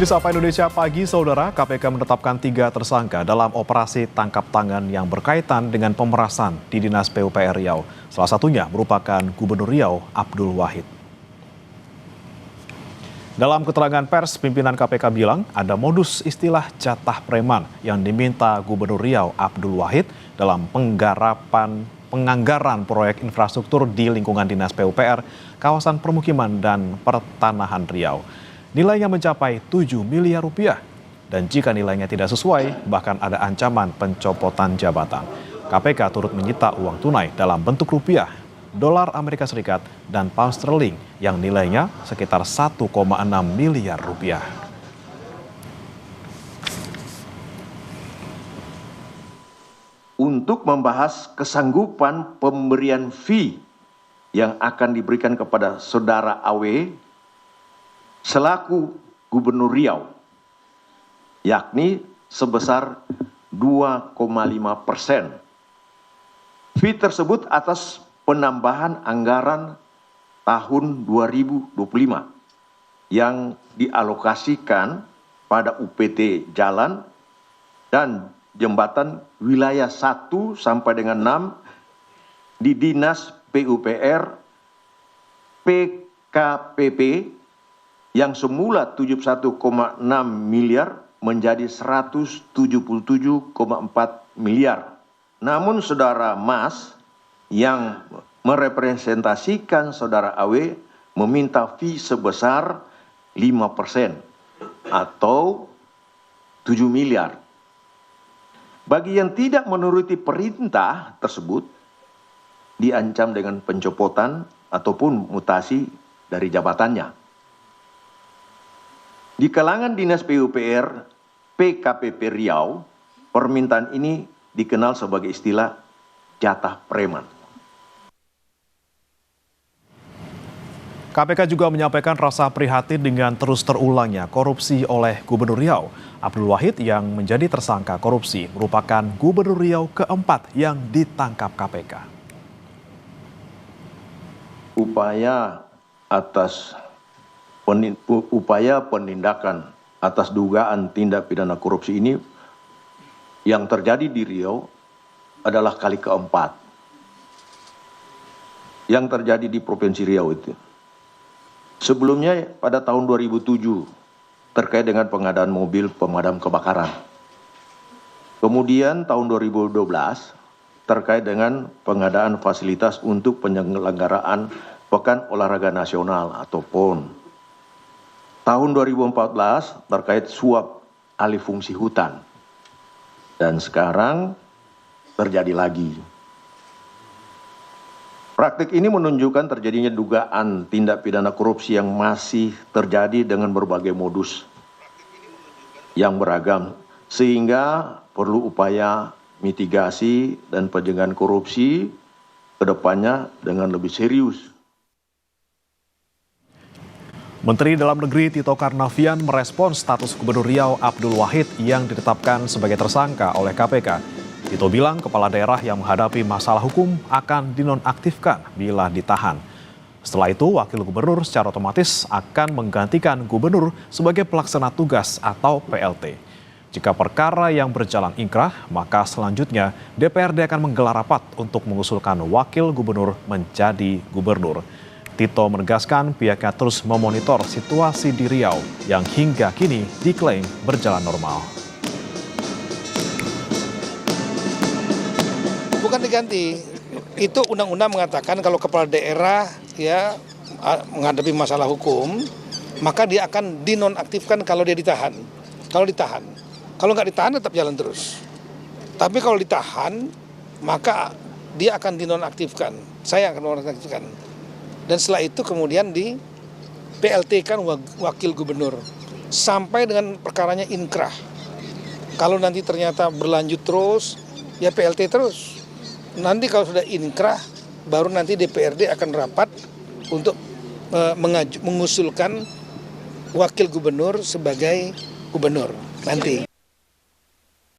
Di Sapa Indonesia Pagi, Saudara, KPK menetapkan 3 tersangka dalam operasi tangkap tangan yang berkaitan dengan pemerasan di Dinas PUPR Riau. Salah satunya merupakan Gubernur Riau, Abdul Wahid. Dalam keterangan pers, pimpinan KPK bilang ada modus istilah jatah preman yang diminta Gubernur Riau, Abdul Wahid, dalam penganggaran proyek infrastruktur di lingkungan Dinas PUPR, kawasan permukiman dan pertanahan Riau. Nilainya mencapai 7 miliar rupiah. Dan jika nilainya tidak sesuai, bahkan ada ancaman pencopotan jabatan. KPK turut menyita uang tunai dalam bentuk rupiah, dolar Amerika Serikat, dan pound sterling yang nilainya sekitar 1,6 miliar rupiah. Untuk membahas kesanggupan pemberian fee yang akan diberikan kepada saudara AW selaku Gubernur Riau, yakni sebesar 2,5%. Fee tersebut atas penambahan anggaran tahun 2025 yang dialokasikan pada UPT jalan dan jembatan wilayah 1 sampai dengan 6 di Dinas PUPR PKPP yang semula 71,6 miliar menjadi 177,4 miliar. Namun saudara Mas yang merepresentasikan saudara AW meminta fee sebesar 5% atau 7 miliar. Bagi yang tidak menuruti perintah tersebut, diancam dengan pencopotan ataupun mutasi dari jabatannya. Di kalangan Dinas PUPR PKPP Riau, permintaan ini dikenal sebagai istilah jatah preman. KPK juga menyampaikan rasa prihatin dengan terus terulangnya korupsi oleh Gubernur Riau. Abdul Wahid yang menjadi tersangka korupsi merupakan Gubernur Riau keempat yang ditangkap KPK. Upaya penindakan atas dugaan tindak pidana korupsi ini yang terjadi di Riau adalah kali keempat yang terjadi di Provinsi Riau itu. Sebelumnya pada tahun 2007 terkait dengan pengadaan mobil pemadam kebakaran. Kemudian tahun 2012 terkait dengan pengadaan fasilitas untuk penyelenggaraan Pekan Olahraga Nasional atau PON. Tahun 2014 terkait suap alih fungsi hutan. Dan sekarang terjadi lagi. Praktik ini menunjukkan terjadinya dugaan tindak pidana korupsi yang masih terjadi dengan berbagai modus yang beragam, sehingga perlu upaya mitigasi dan pencegahan korupsi ke depannya dengan lebih serius. Menteri Dalam Negeri Tito Karnavian merespons status Gubernur Riau Abdul Wahid yang ditetapkan sebagai tersangka oleh KPK. Tito bilang kepala daerah yang menghadapi masalah hukum akan dinonaktifkan bila ditahan. Setelah itu, wakil gubernur secara otomatis akan menggantikan gubernur sebagai pelaksana tugas atau PLT. Jika perkara yang berjalan inkrah, maka selanjutnya DPRD akan menggelar rapat untuk mengusulkan wakil gubernur menjadi gubernur. Tito menegaskan pihaknya terus memonitor situasi di Riau yang hingga kini diklaim berjalan normal. Bukan diganti, itu undang-undang mengatakan kalau kepala daerah ya menghadapi masalah hukum, maka dia akan dinonaktifkan kalau dia ditahan. Kalau nggak ditahan tetap jalan terus. Tapi kalau ditahan, maka dia akan dinonaktifkan. Saya akan dinonaktifkan. Dan setelah itu kemudian di PLT-kan wakil gubernur sampai dengan perkaranya inkrah. Kalau nanti ternyata berlanjut terus, ya PLT terus. Nanti kalau sudah inkrah, baru nanti DPRD akan rapat untuk mengusulkan wakil gubernur sebagai gubernur nanti.